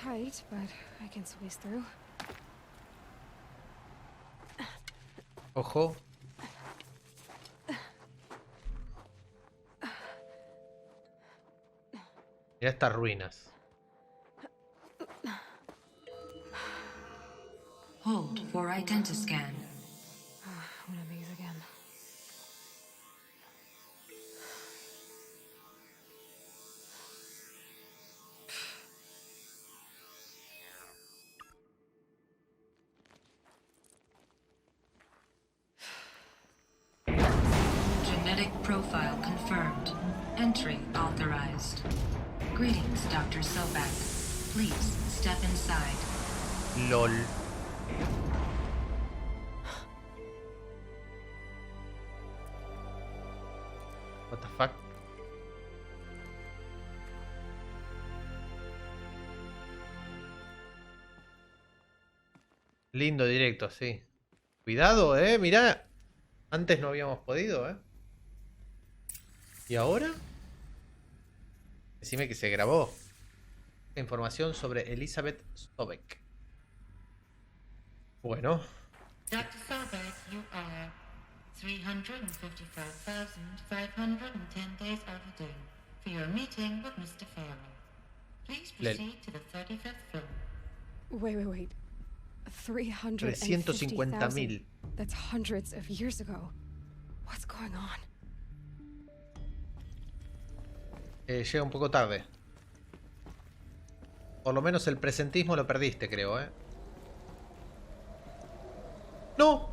tight, but I can squeeze through. Ojo. Mira estas ruinas. Hold for identiscan. One of these again. Genetic profile confirmed. Entry authorized. Greetings, Dr. Sobak. Please step inside. LOL. What the fuck? Lindo directo, sí. Cuidado, mirá. Antes no habíamos podido, ¿Y ahora? Decime que se grabó. Información sobre Elizabeth Sobek. Bueno. Dr. Sobek, you are 355,510 days overdue for your meeting with Mr. Farrell. Please proceed to the 35th floor. Wait. 350.000. That's hundreds of years ago. What's going on? Llega un poco tarde. Por lo menos el presentismo lo perdiste, creo, ¡No!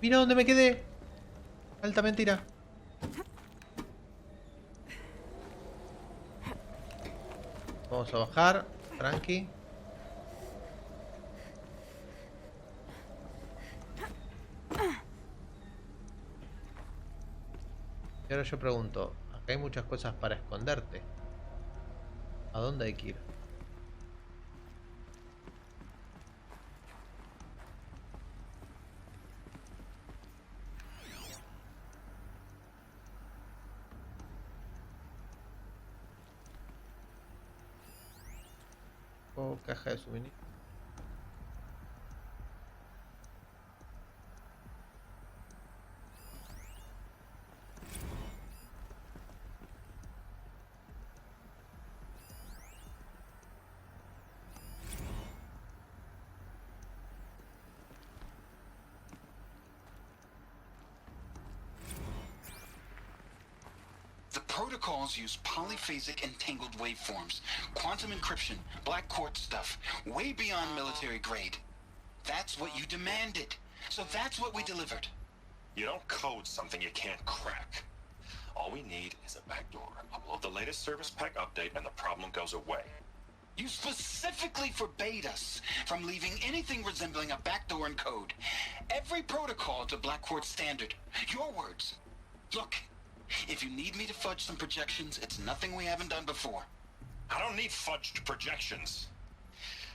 Mira dónde me quedé. Alta mentira. Vamos a bajar. Tranqui. Y ahora yo pregunto. Acá hay muchas cosas para esconderte. ¿A dónde hay que ir? Oh, caja de suministro. The protocols use polyphasic entangled waveforms, quantum encryption, black quartz stuff, way beyond military grade. That's what you demanded. So that's what we delivered. You don't code something you can't crack. All we need is a backdoor. Upload the latest service pack update and the problem goes away. You specifically forbade us from leaving anything resembling a backdoor in code. Every protocol to black quartz standard. Your words. Look, if you need me to fudge some projections, it's nothing we haven't done before. I don't need fudged projections.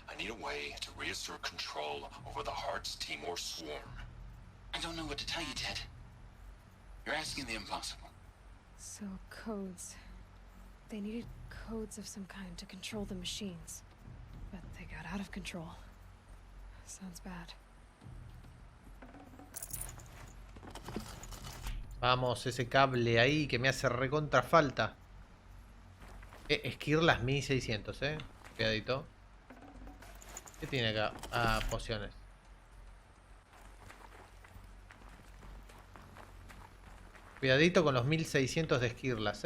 I need a way to reassert control over the Heart's Timor swarm. I don't know what to tell you, Ted. You're asking the impossible. So, codes. They needed codes of some kind to control the machines. But they got out of control. Sounds bad. Vamos, ese cable ahí que me hace recontra falta. Esquirlas 1600, Cuidadito. ¿Qué tiene acá? Ah, pociones. Cuidadito con los 1600 de esquirlas,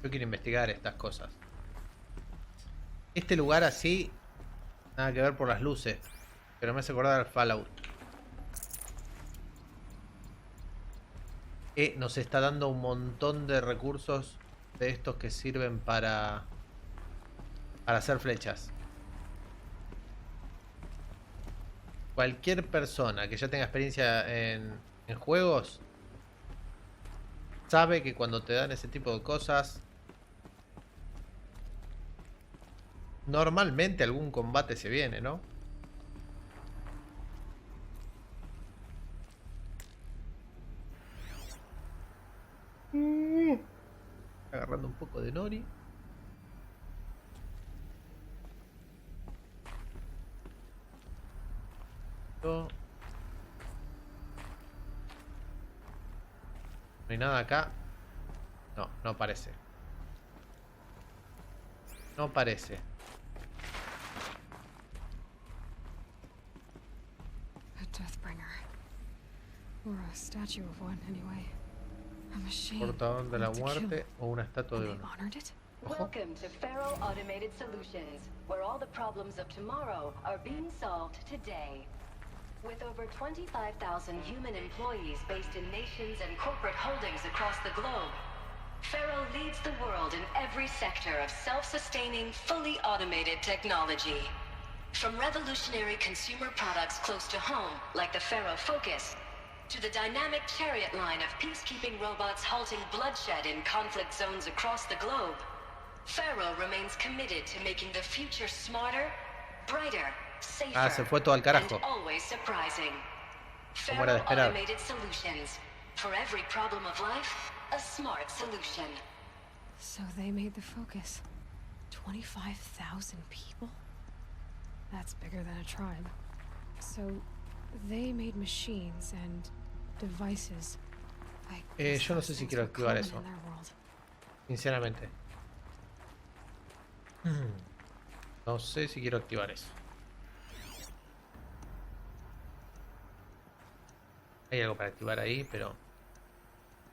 Yo quiero investigar estas cosas. Este lugar así, nada que ver por las luces, pero me hace acordar al Fallout. Nos está dando un montón de recursos de estos que sirven para hacer flechas. Cualquier persona que ya tenga experiencia en juegos sabe que cuando te dan ese tipo de cosas, normalmente algún combate se viene, ¿no? Agarrando un poco de nori. No hay nada acá. No, no parece. No parece. A Deathbringer. Or a statue of one, anyway. A machine. Portador de la meant to kill. muerte o una estatua de And they uno. honored it? Ojo. Welcome to Faro Automated Solutions, where all the problems of tomorrow are being solved today. With over 25,000 human employees based in nations and corporate holdings across the globe, Faro leads the world in every sector of self-sustaining, fully automated technology. From revolutionary consumer products close to home, like the Faro Focus, to the dynamic chariot line of peacekeeping robots halting bloodshed in conflict zones across the globe, Faro remains committed to making the future smarter, brighter, safer, Se fue todo al carajo. and always surprising. Como era de Faro esperar. Automated Solutions. For every problem of life, a smart solution. So they made the Focus. 25,000 people? That's bigger than a tribe. So they made machines and devices. I guess Yo no those sé si things quiero were activar common eso. in their world. Sinceramente. No sé si quiero activar eso. Hay algo para activar ahí, pero...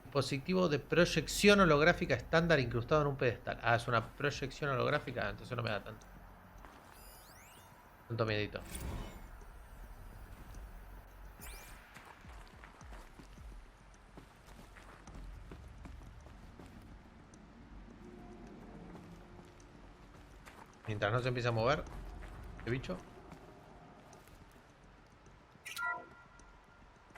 Dispositivo de proyección holográfica estándar incrustado en un pedestal. Es una proyección holográfica, entonces no me da tanto miedito. Mientras no se empieza a mover el bicho.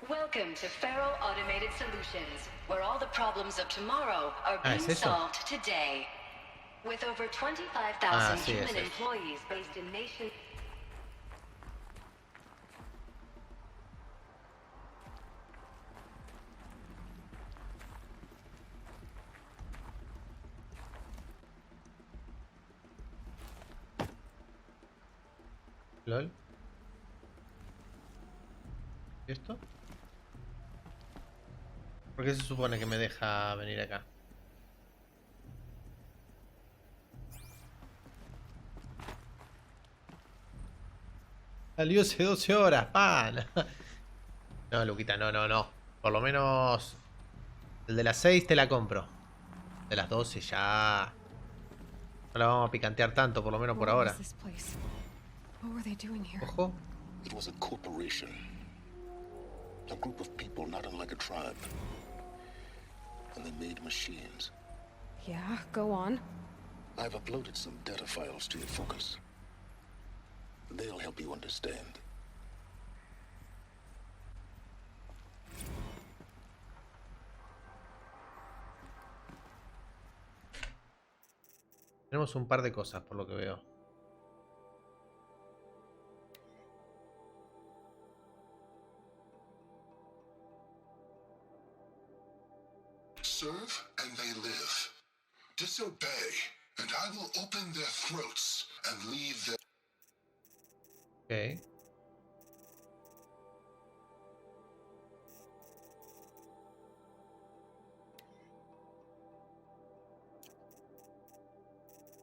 Welcome to Faro Automated Solutions, where all the problems of tomorrow are being ¿es eso? solved today. With over 25,000 sí, human es eso. employees based in nations. LOL. ¿Y esto? ¿Por qué se supone que me deja venir acá? Salió hace 12 horas, pan. No, Luquita, no. Por lo menos el de las 6 te la compro. De las 12 ya. No la vamos a picantear tanto, por lo menos por What ahora. was this place? What were they doing here? Ojo. It was a corporation. A group of people not unlike a tribe. And they made machines. Yeah, go on. I've uploaded some data files to your Focus. They'll help you understand. Tenemos un par de cosas, por lo que veo. Serve and they live. Disobey, and I will open their throats and leave them. Ok.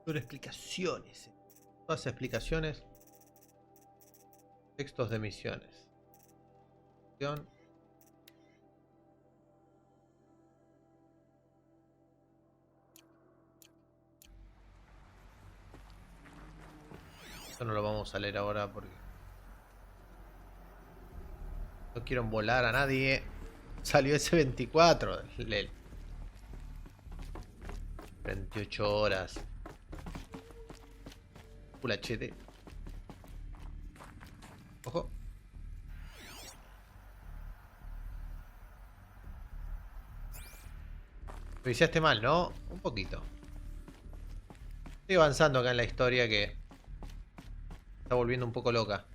Sobre explicaciones. Todas explicaciones. Textos de misiones. Misión. Esto no lo vamos a leer ahora porque no quiero volar a nadie. Salió ese 24. 28 horas. Full HD. Ojo. Lo hiciste mal, ¿no? Un poquito. Estoy avanzando acá en la historia que está volviendo un poco loca.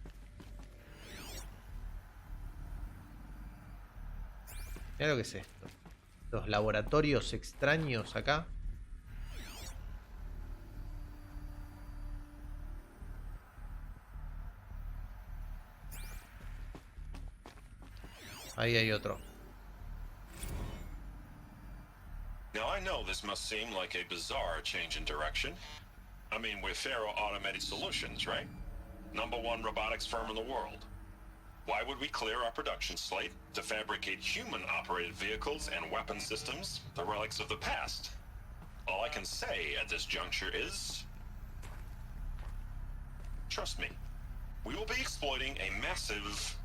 Mira lo que es esto. Los laboratorios extraños acá. Ahí hay otro. Now I know this must seem like a bizarre change in direction. I mean, we're Faro Automated Solutions, right? #1 robotics firm in the world. Why would we clear our production slate to fabricate human-operated vehicles and weapon systems, the relics of the past? All I can say at this juncture is... trust me, we will be exploiting a massive,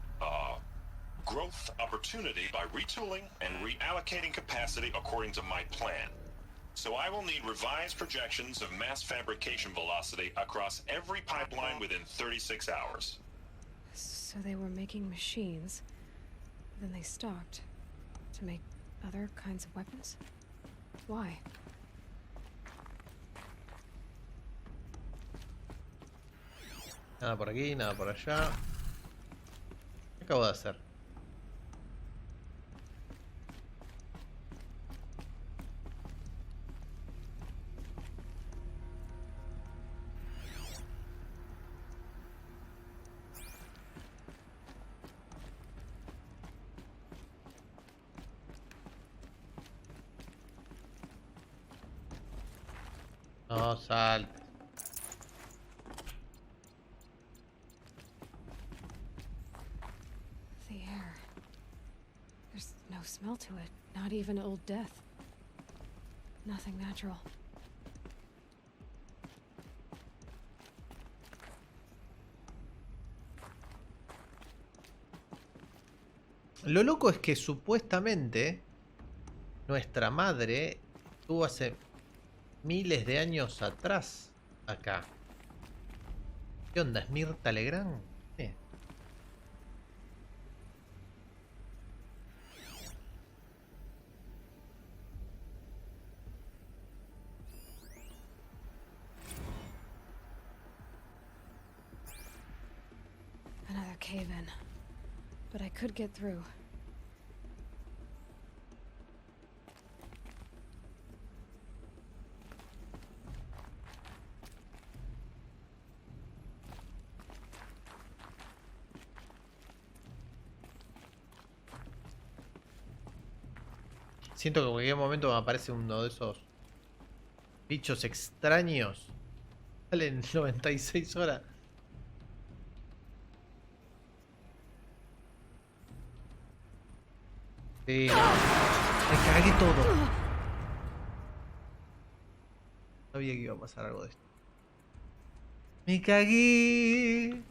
growth opportunity by retooling and reallocating capacity according to my plan. So I will need revised projections of mass fabrication velocity across every pipeline within 36 hours. So they were making machines, then they stopped to make other kinds of weapons? Why? Nada por aquí, nada por allá. ¿Qué acabo de hacer? No, salte. The air. There's no smell to it, not even old death. Nothing natural. Lo loco es que supuestamente nuestra madre estuvo hace miles de años atrás acá. ¿Qué onda? ¿Es Mirta Legrand? Sí. Another cave-in. But I could get through. Siento que en cualquier momento me aparece uno de esos bichos extraños. Salen 96 horas. Sí, no. Me cagué todo. Sabía que iba a pasar algo de esto. Me cagué.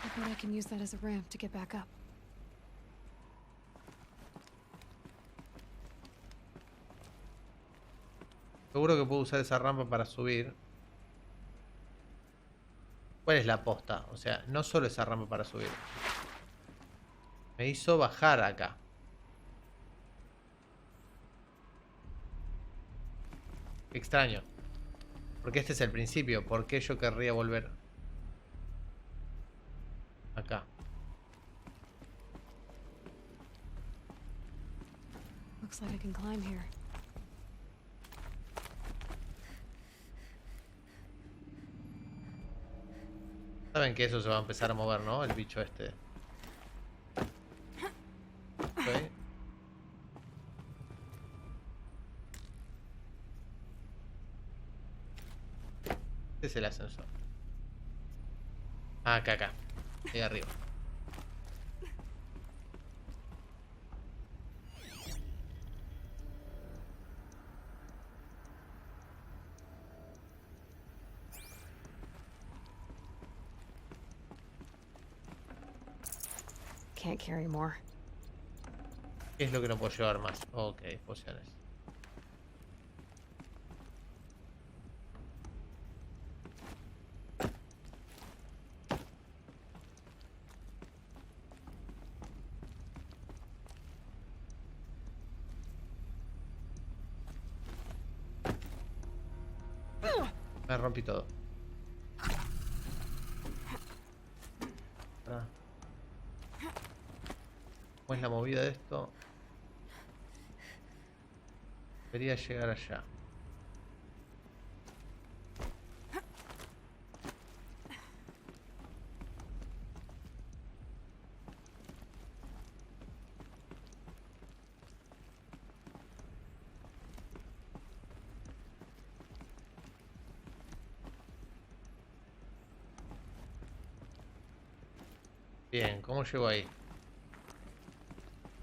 I bet I can use that as a ramp to get back up. Seguro que puedo usar esa rampa para subir. ¿Cuál es la posta? O sea, no solo esa rampa para subir. Me hizo bajar acá. Qué extraño. Porque este es el principio. ¿Por qué yo querría volver acá? Looks like I can climb here. Saben que eso se va a empezar a mover, ¿no? El bicho este. Ok. Este es el ascensor. Ah, acá. Ahí arriba. can't carry more. ¿Qué es lo que no puedo llevar más? Ok, pociones. Me rompí todo. Pará. ¿Cómo es la movida de esto? Debería llegar allá. Bien, ¿cómo llego ahí?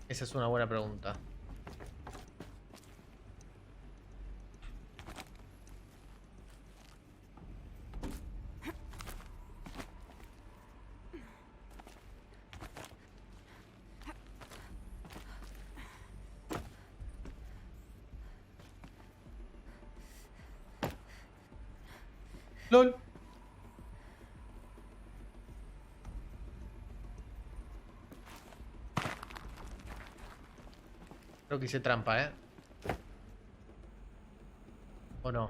Esa es una buena pregunta. ¡Lol! Creo que hice trampa, ¿eh? ¿O no?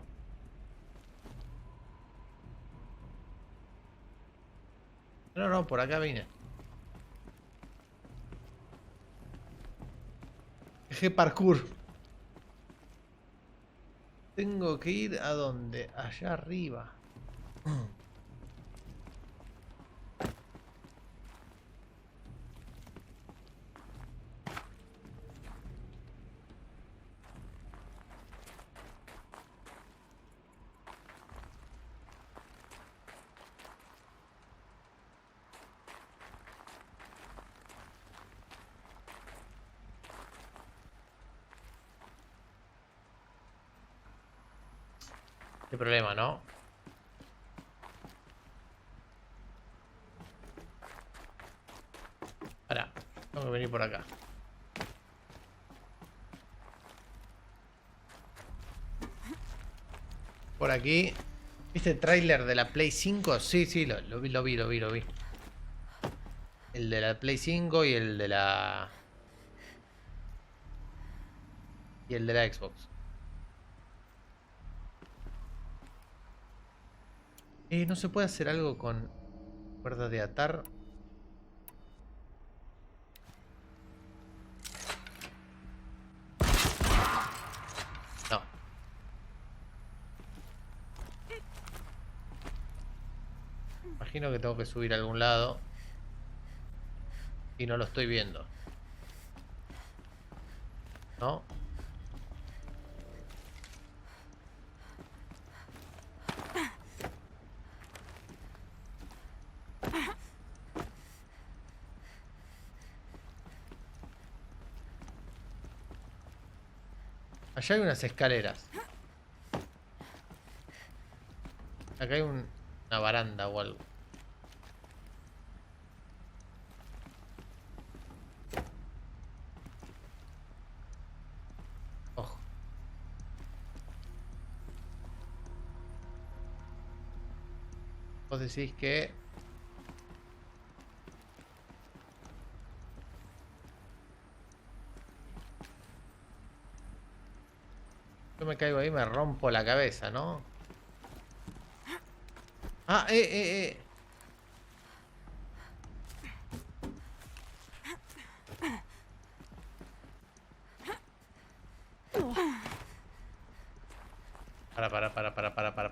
No, no, por acá vine. Eje parkour. Tengo que ir a dónde? Allá arriba. Qué problema, ¿no? Ahora, tengo que venir por acá. Por aquí. ¿Viste el tráiler de la Play 5? Sí, sí, lo vi. El de la Play 5 y el de la... Y el de la Xbox. ¿No se puede hacer algo con cuerda de atar? No. Imagino que tengo que subir a algún lado. Y no lo estoy viendo. ¿No? Allá hay unas escaleras. Acá hay una baranda o algo. Ojo. Vos decís que... Yo me caigo ahí, me rompo la cabeza, ¿no? Ah,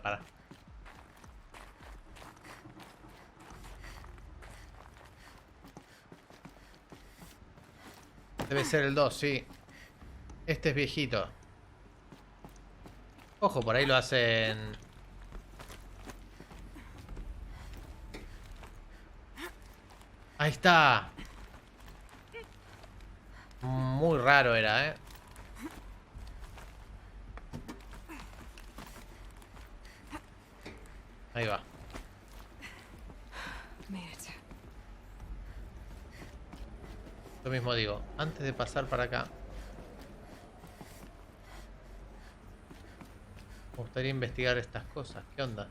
Para. Debe ser el 2, sí. Este es viejito. Ojo, por ahí lo hacen... Ahí está. Muy raro era, ¿eh? Ahí va. Lo mismo digo, antes de pasar para acá, me gustaría investigar estas cosas. ¿Qué onda?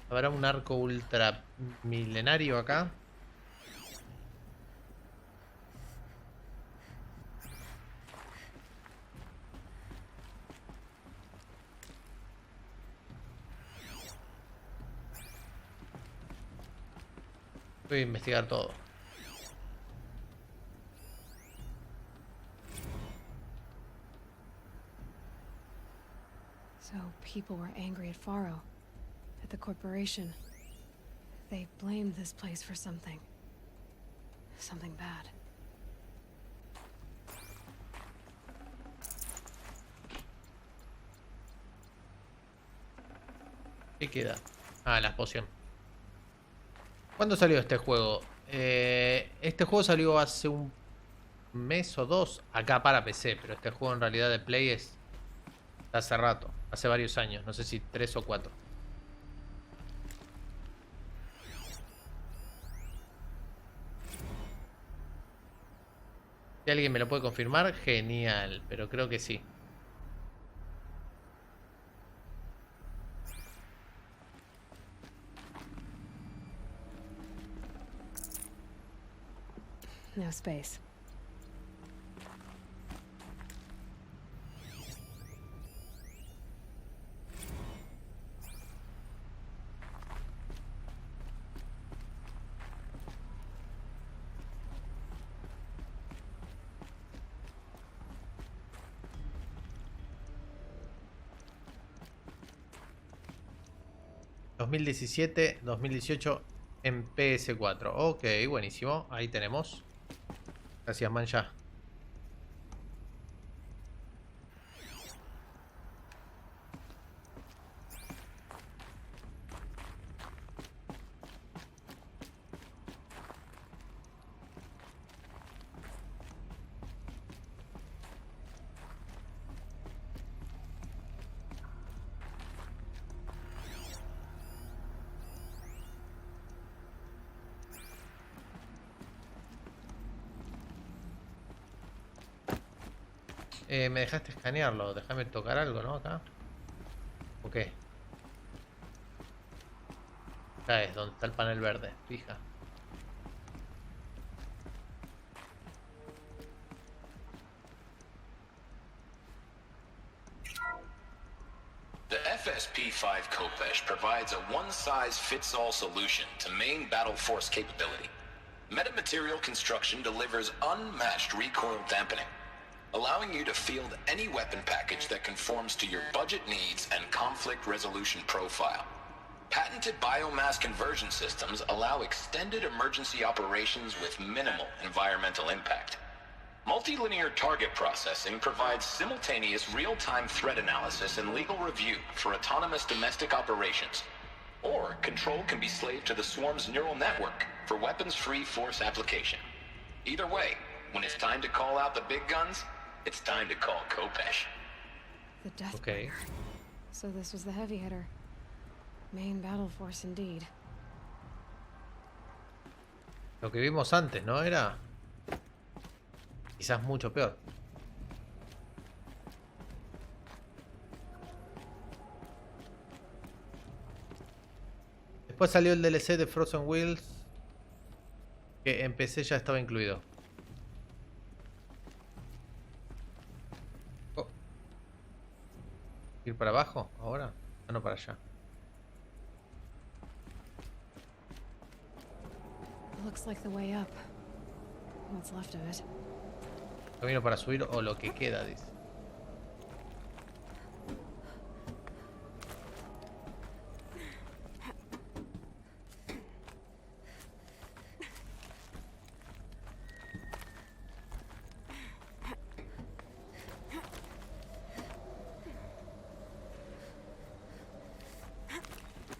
¿Habrá un arco ultra milenario acá? Voy a investigar todo. So people were angry at Faro, at the corporation. They blamed this place for something. Something bad. ¿Qué queda? Ah, la poción. ¿Cuándo salió este juego? Este juego salió hace un mes o dos acá para PC, pero este juego en realidad de Play es hace rato, hace varios años, no sé si 3 o 4. Si alguien me lo puede confirmar, genial, pero creo que sí. No space. ...2017, 2018 en PS4. Ok, buenísimo. Ahí tenemos. Gracias, Mancha. Me dejaste escanearlo. Déjame tocar algo, ¿no? Acá. ¿O qué? Acá es donde está el panel verde. Fija. The FSP-5 Kopesh provides a one-size-fits-all solution to main battle force capability. Metamaterial construction delivers unmatched recoil dampening, allowing you to field any weapon package that conforms to your budget needs and conflict resolution profile. Patented biomass conversion systems allow extended emergency operations with minimal environmental impact. Multilinear target processing provides simultaneous real-time threat analysis and legal review for autonomous domestic operations. Or control can be slaved to the swarm's neural network for weapons-free force application. Either way, when it's time to call out the big guns, it's time to call Kopesh. The Death Okay. Bringer. So this was the heavy hitter. Main battle force indeed. Lo que vimos antes, ¿no? Era quizás mucho peor. Después salió el DLC de Frozen Wheels, que en PC ya estaba incluido. Oh. ¿Ir para abajo ahora? Ah, no, para allá. Looks like the way up. What's left of it. Camino para subir o lo que queda, dice.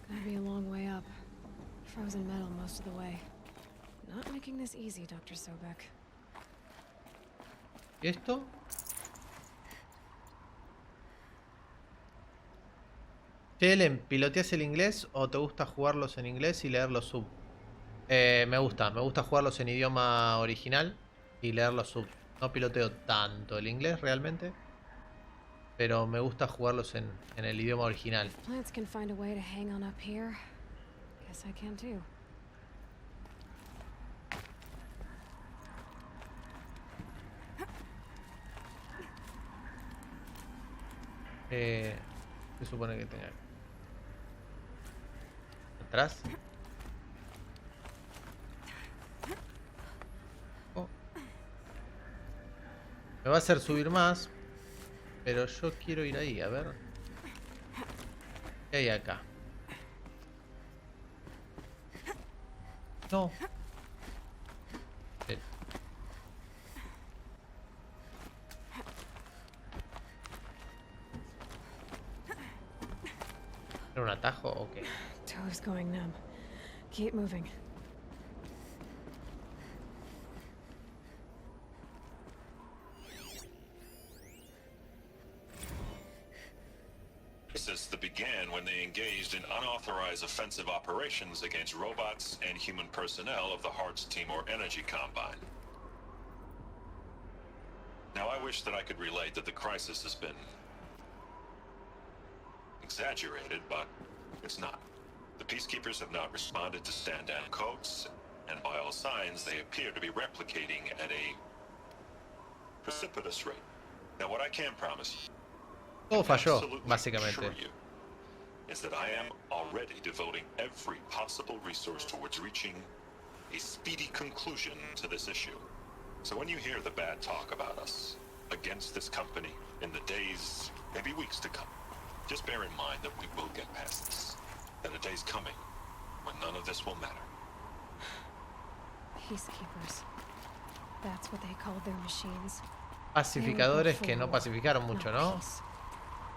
Gonna be a long way up. Frozen metal most of the way. Not making this easy, Dr. Sobek. ¿Y esto? Chelen, ¿piloteas el inglés o te gusta jugarlos en inglés y leerlos sub? Me gusta jugarlos en idioma original. y leer los sub. No piloteo tanto el inglés realmente, pero me gusta jugarlos en el idioma original. Plants can find a way to hang on up here. Guess I can too. Se supone que tenga atrás. Oh. Me va a hacer subir más, pero yo quiero ir ahí, a ver. ¿Qué hay acá? No. ¿Era un atajo o qué? Toes going numb. Keep moving. Crisis that began when they engaged in unauthorized offensive operations against robots and human personnel of the Hearts Timor Energy Combine. Now, I wish that I could relate that the crisis has been exaggerated, but it's not. The peacekeepers have not responded to stand-down codes, and by all signs, they appear to be replicating at a precipitous rate. Now, what I can promise you, Todo falló, absolutely básicamente. assure you, is that I am already devoting every possible resource towards reaching a speedy conclusion to this issue. So when you hear the bad talk about us against this company in the days, maybe weeks to come, just bear in mind that we will get past this. And a day's coming when none of this will matter. Peacekeepers. That's what they called their machines. Pacificadores que no pacificaron mucho, ¿no?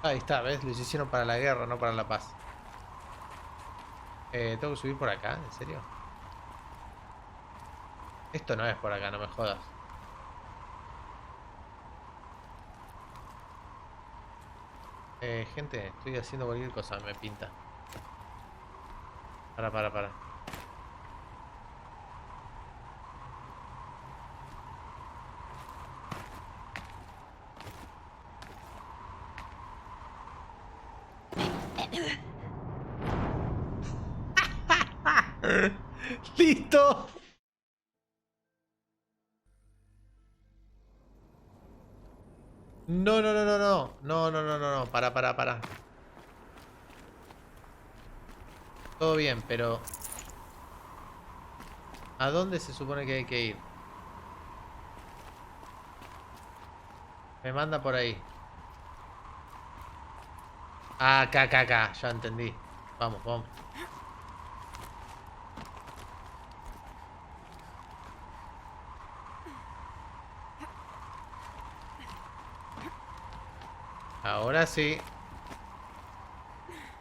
Ahí está, ¿ves? Los hicieron para la guerra, no para la paz. Tengo que subir por acá, ¿en serio? Esto no es por acá, no me jodas. Gente, estoy haciendo cualquier cosa, me pinta. Para. ¡Listo! No. No. Para. Todo bien, pero ¿a dónde se supone que hay que ir? Me manda por ahí. Acá. Ya entendí. Vamos. Ahora sí.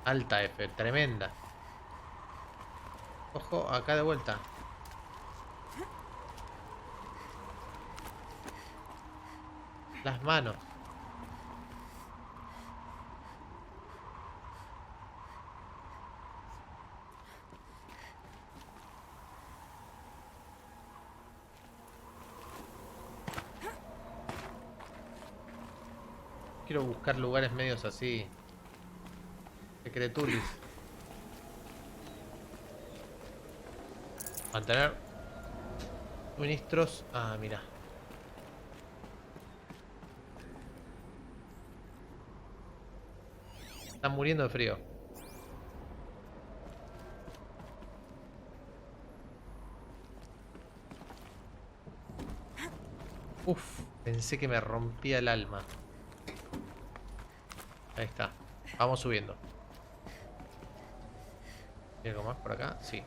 Alta F, tremenda. Ojo, acá de vuelta. Las manos. Quiero buscar lugares medios así. Secretulis. Mantener suministros. Ah, mira. Están muriendo de frío. Uf, pensé que me rompía el alma. Ahí está. Vamos subiendo. ¿Hay algo más por acá? Sí.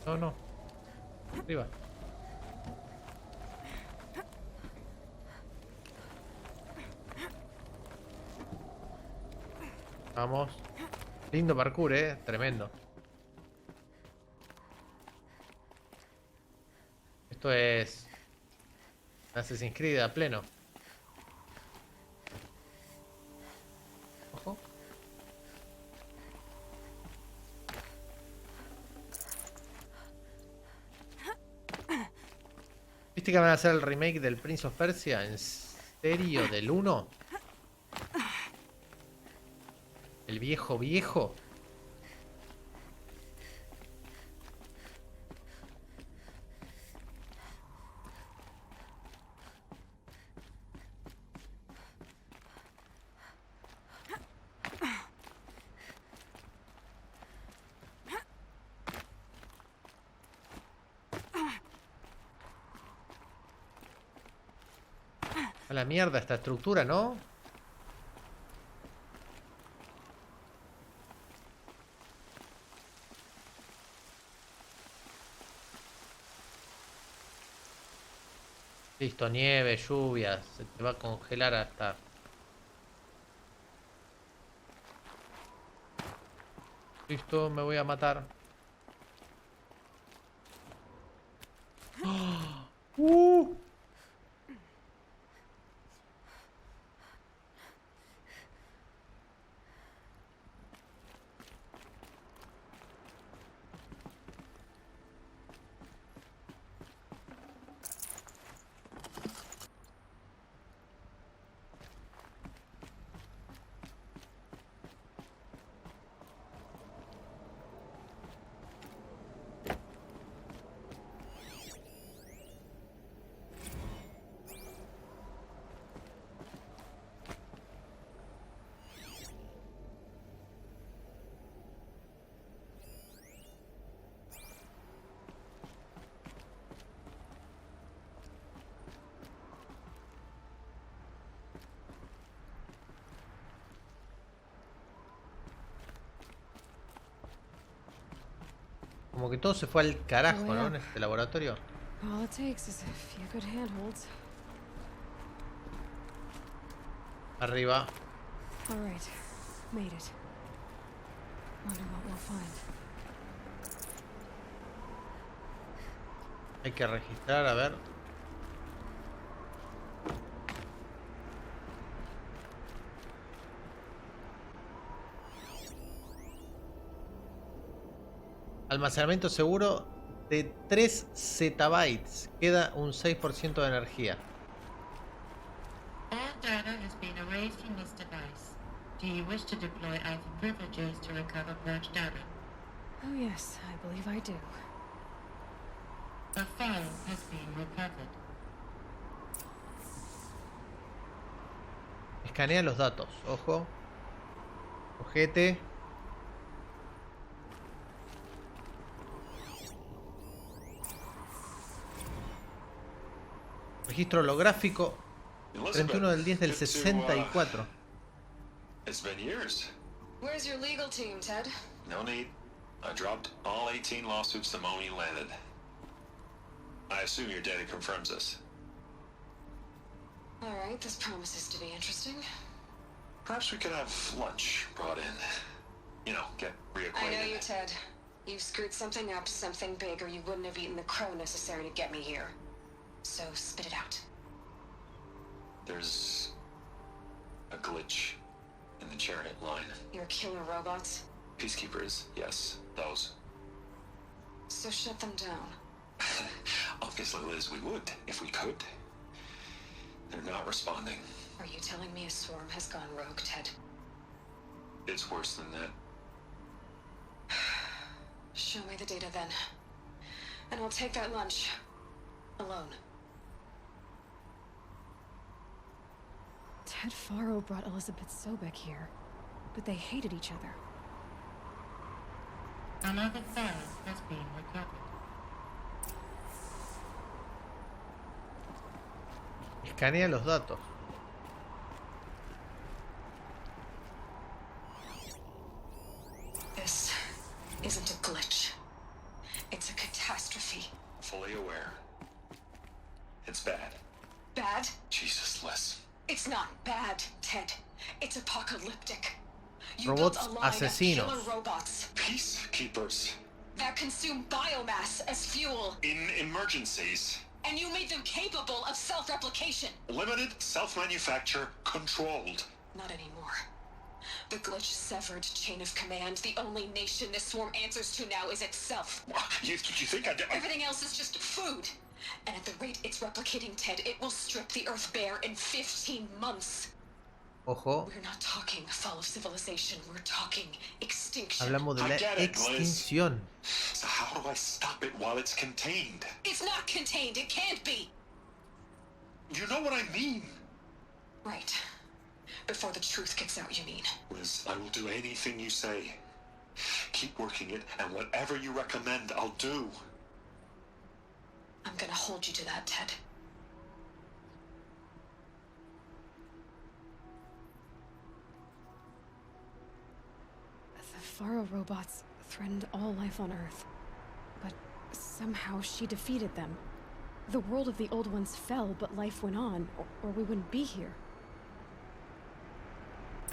No. Arriba. Vamos. Lindo parkour, Tremendo. Esto es Assassin's Creed a pleno. Ojo. ¿Viste que van a hacer el remake del Prince of Persia? ¿En serio? ¿Del 1? ¿El viejo viejo? A la mierda esta estructura, ¿no? Listo, nieve, lluvia. Se te va a congelar hasta... Listo, me voy a matar. ¡Uh! Como que todo se fue al carajo, ¿no? En este laboratorio. All it takes is a few good handholds. Arriba. All right, made it. Wonder what we'll find. Hay que registrar, a ver. Almacenamiento seguro de 3 zettabytes. Queda un 6% de energía. All data has been erased from this device. Do you wish to deploy alpha privileges to recover purged data? Oh yes, I believe I do. A file has been recovered. Escanea los datos. Ojo. Ojete. Registro holográfico. 31 del 10 del 64. It's been years. Where's your legal team, Ted? No need. I dropped all 18 lawsuits the moment you landed. I assume your data confirms this. All right, this promises to be interesting. Perhaps we could have lunch brought in. You know, get reacquainted. I know you, Ted. You screwed something up, something big, or you wouldn't have eaten the crow necessary to get me here. So spit it out. There's a glitch in the chariot line. Your killer robots? Peacekeepers, yes, those. So shut them down. Obviously, Liz, we would, if we could. They're not responding. Are you telling me a swarm has gone rogue, Ted? It's worse than that. Show me the data then. And I'll take that lunch. Alone. Ted Faro brought Elizabeth Sobek here, but they hated each other. Another file has been recovered. Escanea los datos. This isn't a glitch. It's a catastrophe. Fully aware. It's bad. Bad? Jesus, Liz. It's not bad, Ted. It's apocalyptic. You Robots built a line asesinos. of killer robots Peacekeepers. that consume biomass as fuel. In emergencies. And you made them capable of self-replication. Limited, self-manufacture, controlled. Not anymore. The glitch severed chain of command. The only nation this swarm answers to now is itself. You think I did? Everything else is just food. And at the rate it's replicating, Ted, it will strip the Earth bare in 15 months. Ojo. We're not talking fall of civilization. We're talking extinction. Hablamos de la extinción. So how do I stop it while it's contained? It's not contained. It can't be. You know what I mean. Right. Before the truth gets out, you mean? Liz, I will do anything you say. Keep working it, and whatever you recommend, I'll do. I'm gonna hold you to that, Ted. The Faro robots threatened all life on Earth. But somehow she defeated them. The world of the old ones fell, but life went on, or we wouldn't be here.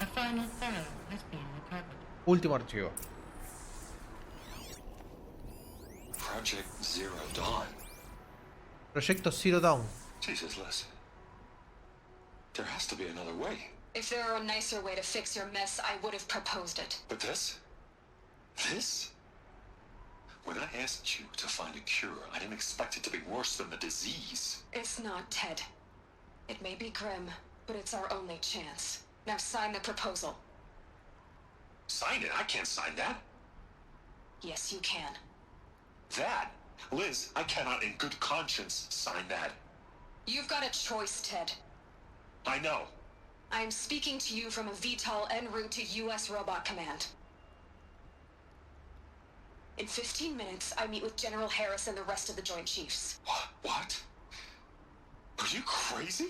A final file has been recovered. Último archivo. Project Zero Dawn. Proyecto Zero Dawn. Jesus, Liz. There has to be another way. If there were a nicer way to fix your mess, I would have proposed it. But this? This? When I asked you to find a cure, I didn't expect it to be worse than the disease. It's not, Ted. It may be grim, but it's our only chance. Now sign the proposal. Sign it? I can't sign that. Yes, you can. That? Liz, I cannot in good conscience sign that. You've got a choice, Ted. I know. I am speaking to you from a VTOL en route to U.S. Robot Command. In 15 minutes, I meet with General Harris and the rest of the Joint Chiefs. What? Are you crazy?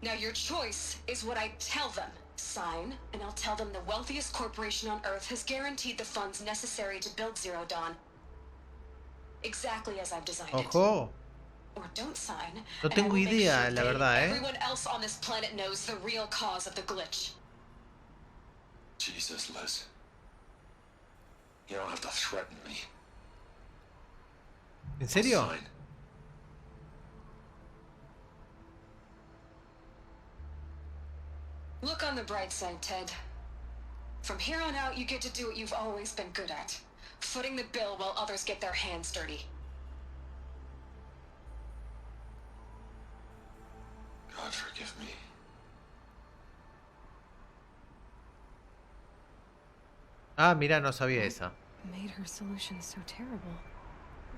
Now your choice is what I tell them. Sign, and I'll tell them the wealthiest corporation on Earth has guaranteed the funds necessary to build Zero Dawn. Exactly as I've designed it. Ojo. Or don't sign. No tengo idea, la verdad, Everyone else on this planet knows the real cause of the glitch. Jesus, Liz. You don't have to threaten me. ¿En serio? I'll sign. Look on the bright side, Ted. From here on out, you get to do what you've always been good at. Footing the bill while others get their hands dirty. God forgive me. Ah, mira, no sabía esa. Made her solution so terrible.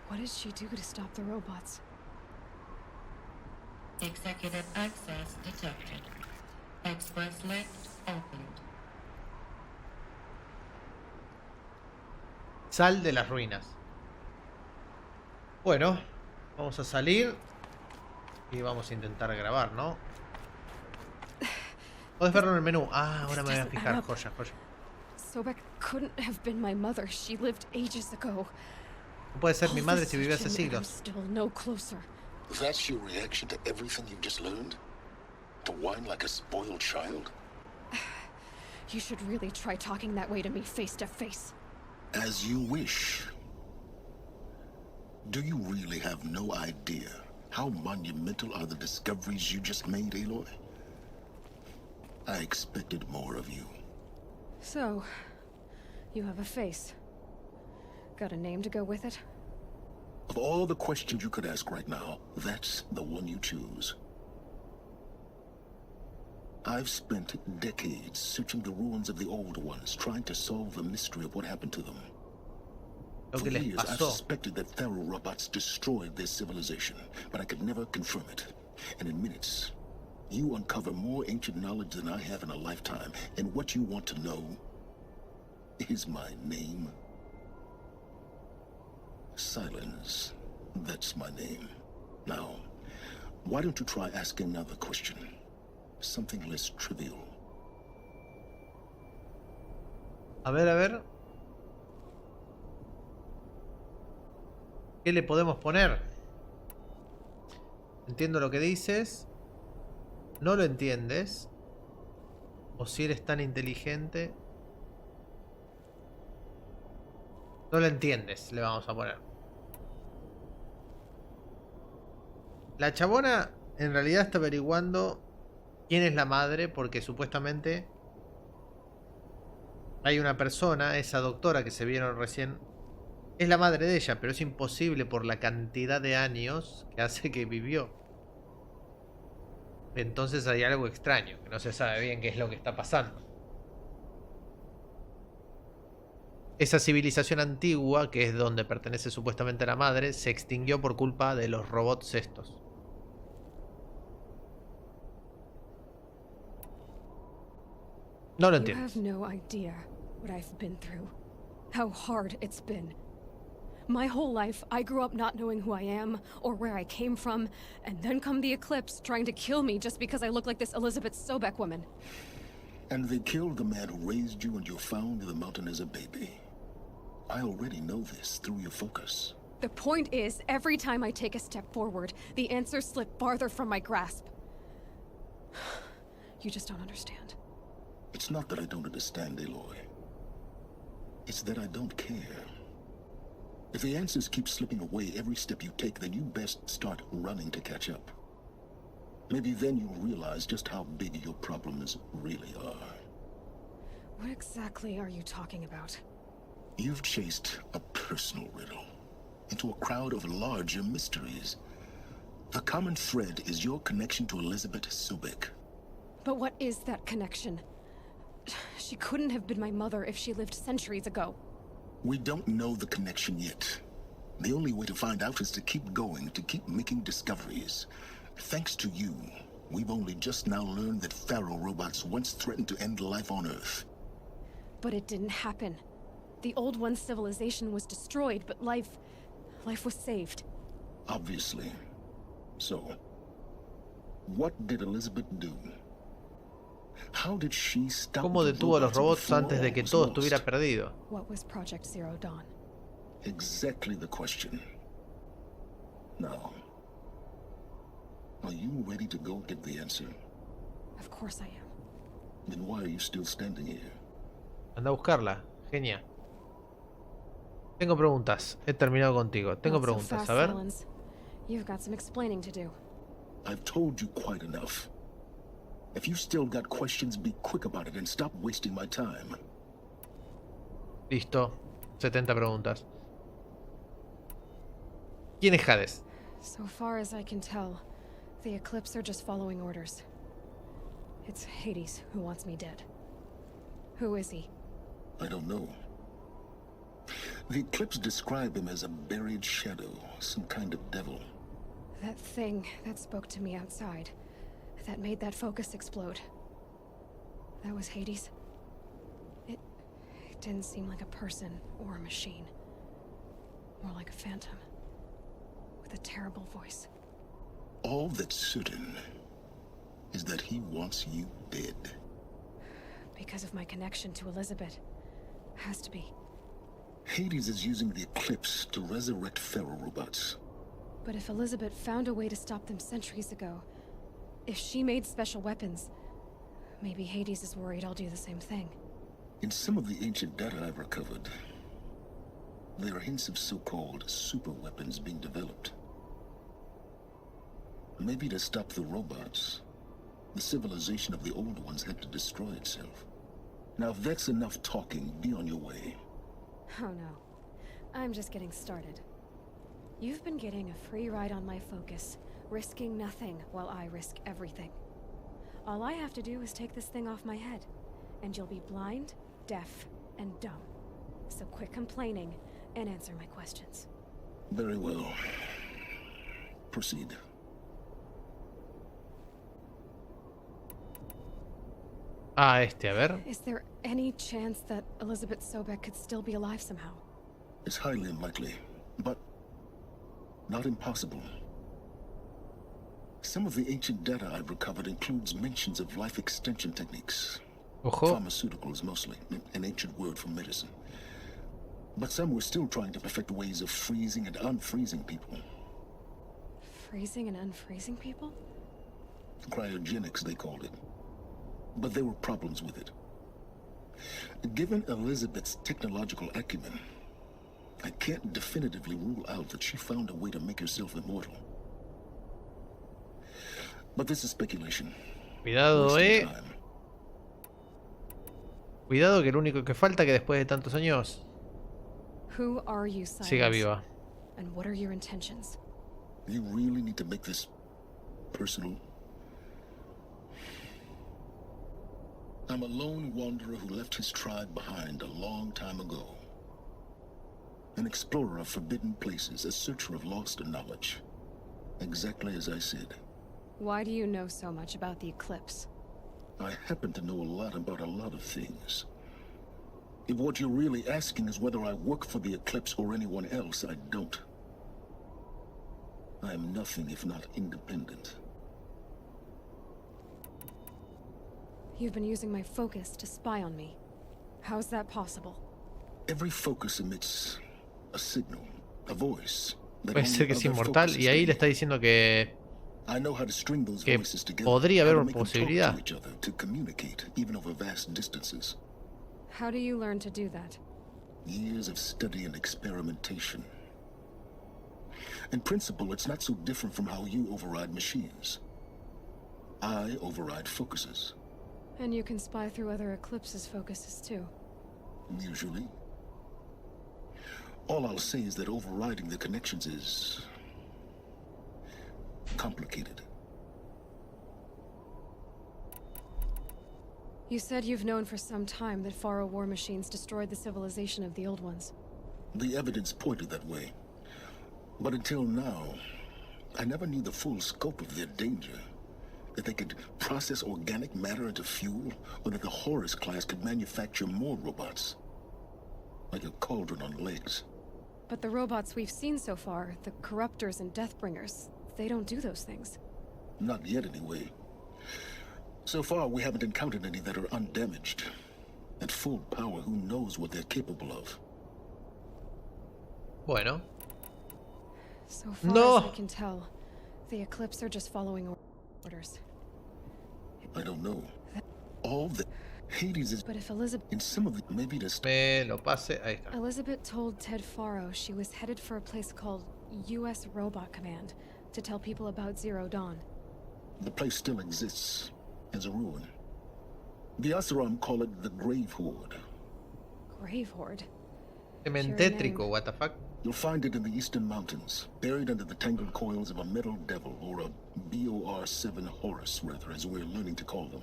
What did she do to stop the robots? Executive access detected. Express lift opened. Sal de las ruinas. Bueno, vamos a salir y vamos a intentar grabar, ¿no? Puedes verlo en el menú. Ah, ahora me voy a fijar. Joya, joya. Sobek couldn't have been my mother. She lived ages ago. No puede ser mi madre si vivió hace I'm siglos. still no closer. That's your reaction to everything you've just learned? To whine like a spoiled child? You should really try talking that way to me face to face. As you wish. Do you really have no idea how monumental are the discoveries you just made, Aloy? I expected more of you. So, you have a face. Got a name to go with it? Of all the questions you could ask right now, that's the one you choose. I've spent decades searching the ruins of the old ones, trying to solve the mystery of what happened to them. For years, I've suspected that Faro robots destroyed their civilization, but I could never confirm it. And in minutes, you uncover more ancient knowledge than I have in a lifetime, and what you want to know is my name. Silence. That's my name. Now, why don't you try asking another question? Something less trivial. A ver, a ver. ¿Qué le podemos poner? Entiendo lo que dices. No lo entiendes. O si eres tan inteligente. No lo entiendes, le vamos a poner. La chabona en realidad está averiguando quién es la madre porque supuestamente hay una persona, esa doctora que se vieron recién, es la madre de ella, pero es imposible por la cantidad de años que hace que vivió. Entonces hay algo extraño, que no se sabe bien qué es lo que está pasando. Esa civilización antigua, que es donde pertenece supuestamente la madre, se extinguió por culpa de los robots estos. No lo entiendo. You have no idea what I've been through. How hard it's been. My whole life, I grew up not knowing who I am or where I came from, and then come the Eclipse trying to kill me just because I look like this Elizabeth Sobek woman. And they killed the man who raised you and you found in the mountain as a baby. I already know this through your focus. The point is, every time I take a step forward, the answers slip farther from my grasp. You just don't understand. It's not that I don't understand, Aloy. It's that I don't care. If the answers keep slipping away every step you take, then you best start running to catch up. Maybe then you'll realize just how big your problems really are. What exactly are you talking about? You've chased a personal riddle into a crowd of larger mysteries. The common thread is your connection to Elizabeth Sobek. But what is that connection? She couldn't have been my mother if she lived centuries ago. We don't know the connection yet. The only way to find out is to keep going, to keep making discoveries. Thanks to you, we've only just now learned that Pharaoh robots once threatened to end life on Earth. But it didn't happen. The Old One's civilization was destroyed, but life was saved. Obviously. So, what did Elizabeth do? How did she stop ¿Cómo detuvo a los robots antes de que todo estuviera perdido? What was Project Zero Dawn? Exactly the question. Now, are you ready to go get the answer? Of course I am. Then why are you still standing here? Anda a buscarla, genia. Tengo preguntas. He terminado contigo. Tengo Not so preguntas. fast, A ver. Silence. You've got some explaining to do. I've told you quite enough. If you still got questions, be quick about it and stop wasting my time. Listo. 70 preguntas. ¿Quién es Hades? So far as I can tell, the Eclipse are just following orders. It's Hades who wants me dead. Who is he? I don't know. The Eclipse describe him as a buried shadow, some kind of devil. That thing that spoke to me outside, that made that focus explode. That was Hades? It didn't seem like a person or a machine. More like a phantom. With a terrible voice. All that's certain is that he wants you dead. Because of my connection to Elizabeth. Has to be. Hades is using the Eclipse to resurrect Pharaoh robots. But if Elizabeth found a way to stop them centuries ago, if she made special weapons, maybe Hades is worried I'll do the same thing. In some of the ancient data I've recovered, there are hints of so-called super weapons being developed. Maybe to stop the robots, the civilization of the old ones had to destroy itself. Now if that's enough talking, be on your way. Oh no. I'm just getting started. You've been getting a free ride on my focus, risking nothing while I risk everything. All I have to do is take this thing off my head, and you'll be blind, deaf, and dumb. So quit complaining and answer my questions. Very well. Proceed. Ah, a ver. Is there any chance that Elizabeth Sobek could still be alive somehow? It's highly unlikely, but not impossible. Some of the ancient data I've recovered includes mentions of life extension techniques. Ojo. Pharmaceuticals mostly, an ancient word for medicine. But some were still trying to perfect ways of freezing and unfreezing people. Freezing and unfreezing people? Cryogenics, they called it. But there were problems with it. Given Elizabeth's technological acumen, I can't definitively rule out that she found a way to make herself immortal. But this is speculation. Cuidado, Wasting time. Cuidado que lo único que falta que después de tantos años Who are you, Silence? siga viva. And what are your intentions? You really need to make this personal? I'm a lone wanderer who left his tribe behind a long time ago. An explorer of forbidden places, a searcher of lost knowledge. Exactly as I said. Why do you know so much about the eclipse? I happen to know a lot about a lot of things. If what you're really asking is whether I work for the eclipse or anyone else, I don't. I am nothing if not independent. You've been using my focus to spy on me. How's that possible? Every focus emits a signal, a voice. Puede ser que es inmortal y ahí le está diciendo que I know how to string those que voices together. podría haber How to una make them talk posibilidad. to each other, to communicate, even over vast distances. How do you learn to do that? Years of study and experimentation. In principle, it's not so different from how you override machines. I override focuses. And you can spy through other eclipses' focuses too. Usually. All I'll say is that overriding the connections is complicated. You said you've known for some time that Faro war machines destroyed the civilization of the old ones. The evidence pointed that way. But until now, I never knew the full scope of their danger. That they could process organic matter into fuel, or that the Horus class could manufacture more robots. Like a cauldron on legs. But the robots we've seen so far, the corruptors and deathbringers, they don't do those things. Not yet, anyway. So far, we haven't encountered any that are undamaged. At full power, who knows what they're capable of? Bueno. So far No. as I can tell, the Eclipse are just following orders. I don't know. All the Hades is But if Elizabeth... in some of the maybe this Me lo pase. Ahí está. Elizabeth told Ted Faro she was headed for a place called U.S. Robot Command to tell people about Zero Dawn. the place still exists as a ruin. The Asuram call it the Grave Horde. Grave Horde? Cementétrico, what the fuck? You'll find it in the eastern mountains, buried under the tangled coils of a metal devil, or a BOR-7 Horus, rather, as we're learning to call them.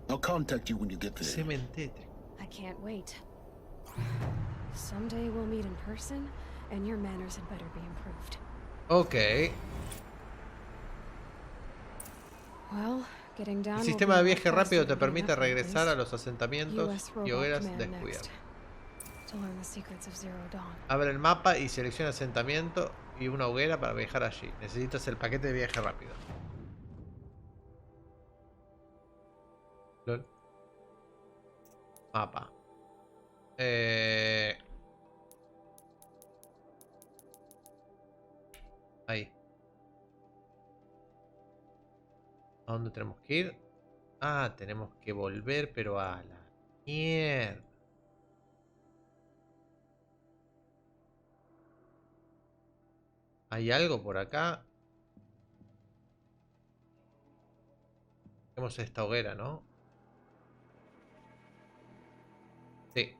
I'll contact you when you get there. Cementétrico. I can't wait. Someday we'll meet in person, and your manners had better be improved. Ok. Well, getting down El will sistema be de a lot viaje rápido faster te than permite getting up, at regresar a least. los asentamientos US y Robot hogueras Command descubiertas. next, to learn the secrets of Zero Dawn. Abre el mapa y selecciona asentamiento y una hoguera para viajar allí. Necesitas el paquete de viaje rápido. LOL. Mapa. Ahí. ¿A dónde tenemos que ir? Ah, tenemos que volver, pero a la mierda. ¿Hay algo por acá? Tenemos esta hoguera, ¿no? Sí.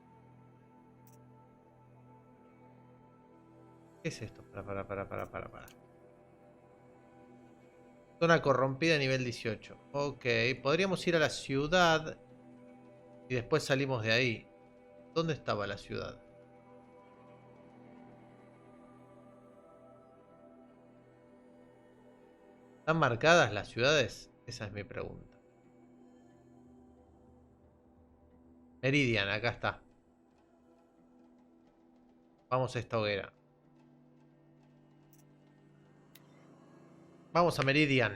¿Qué es esto? Para. Zona corrompida nivel 18. Ok, podríamos ir a la ciudad y después salimos de ahí. ¿Dónde estaba la ciudad? ¿Están marcadas las ciudades? Esa es mi pregunta. Meridian, acá está. Vamos a esta hoguera. Vamos a Meridian.